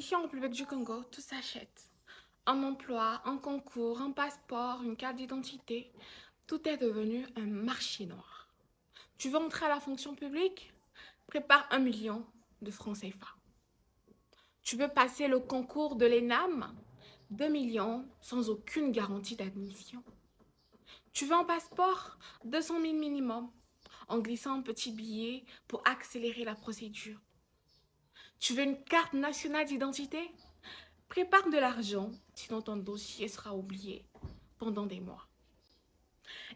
Ici en République du Congo, tout s'achète. Un emploi, un concours, un passeport, une carte d'identité, tout est devenu un marché noir. Tu veux entrer à la fonction publique? Prépare 1 million de francs CFA. Tu veux passer le concours de l'ENAM? 2 millions sans aucune garantie d'admission. Tu veux un passeport? 200 000 minimum, en glissant un petit billet pour accélérer la procédure. Tu veux une carte nationale d'identité? Prépare de l'argent, sinon ton dossier sera oublié pendant des mois.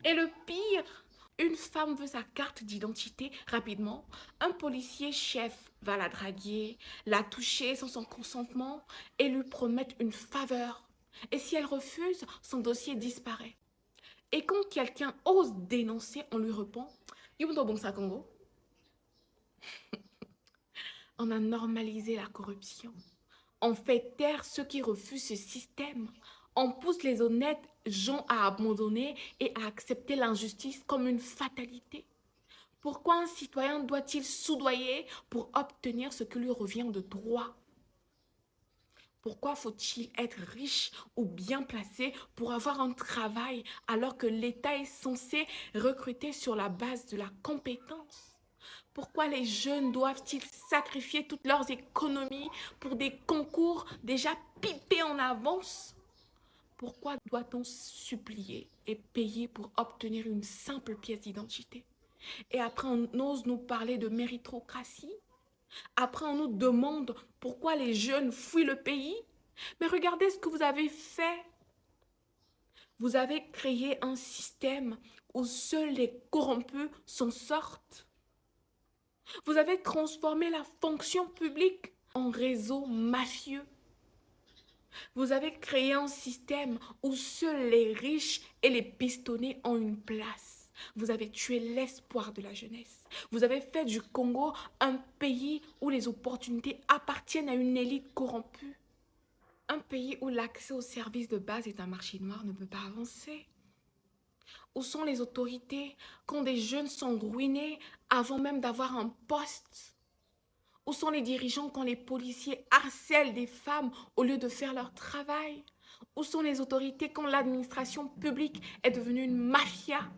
Et le pire, une femme veut sa carte d'identité rapidement. Un policier chef va la draguer, la toucher sans son consentement et lui promettre une faveur. Et si elle refuse, son dossier disparaît. Et quand quelqu'un ose dénoncer, on lui répond Yundo Bongsa Congo. On a normalisé la corruption. On fait taire ceux qui refusent ce système. On pousse les honnêtes gens à abandonner et à accepter l'injustice comme une fatalité. Pourquoi un citoyen doit-il soudoyer pour obtenir ce qui lui revient de droit? Pourquoi faut-il être riche ou bien placé pour avoir un travail alors que l'État est censé recruter sur la base de la compétence? Pourquoi les jeunes doivent-ils sacrifier toutes leurs économies pour des concours déjà pipés en avance? Pourquoi doit-on supplier et payer pour obtenir une simple pièce d'identité? Et après, on ose nous parler de méritocratie? Après, on nous demande pourquoi les jeunes fuient le pays? Mais regardez ce que vous avez fait. Vous avez créé un système où seuls les corrompus s'en sortent. Vous avez transformé la fonction publique en réseau mafieux. Vous avez créé un système où seuls les riches et les pistonnés ont une place. Vous avez tué l'espoir de la jeunesse. Vous avez fait du Congo un pays où les opportunités appartiennent à une élite corrompue. Un pays où l'accès aux services de base est un marché noir ne peut pas avancer. Où sont les autorités quand des jeunes sont ruinés avant même d'avoir un poste? Où sont les dirigeants quand les policiers harcèlent des femmes au lieu de faire leur travail? Où sont les autorités quand l'administration publique est devenue une mafia?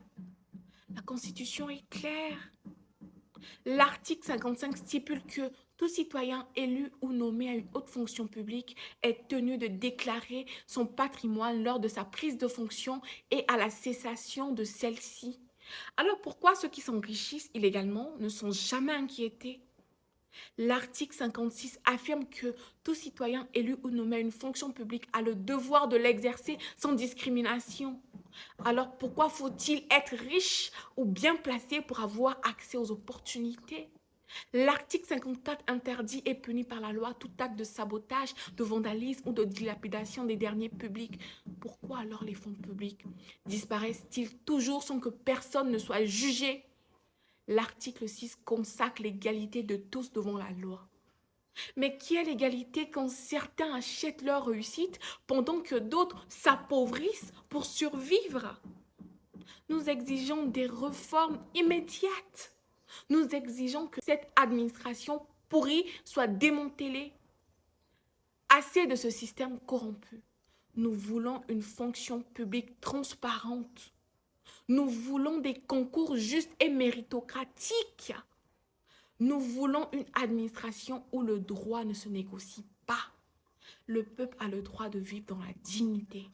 La Constitution est claire. L'article 55 stipule que tout citoyen élu ou nommé à une haute fonction publique est tenu de déclarer son patrimoine lors de sa prise de fonction et à la cessation de celle-ci. Alors pourquoi ceux qui s'enrichissent illégalement ne sont jamais inquiétés? L'article 56 affirme que tout citoyen élu ou nommé à une fonction publique a le devoir de l'exercer sans discrimination. Alors pourquoi faut-il être riche ou bien placé pour avoir accès aux opportunités? L'article 54 interdit et punit par la loi tout acte de sabotage, de vandalisme ou de dilapidation des derniers publics. Pourquoi alors les fonds publics disparaissent-ils toujours sans que personne ne soit jugé? L'article 6 consacre l'égalité de tous devant la loi. Mais qui est l'égalité quand certains achètent leur réussite pendant que d'autres s'appauvrissent pour survivre? Nous exigeons des réformes immédiates. Nous exigeons que cette administration pourrie soit démantelée. Assez de ce système corrompu. Nous voulons une fonction publique transparente. Nous voulons des concours justes et méritocratiques. Nous voulons une administration où le droit ne se négocie pas. Le peuple a le droit de vivre dans la dignité.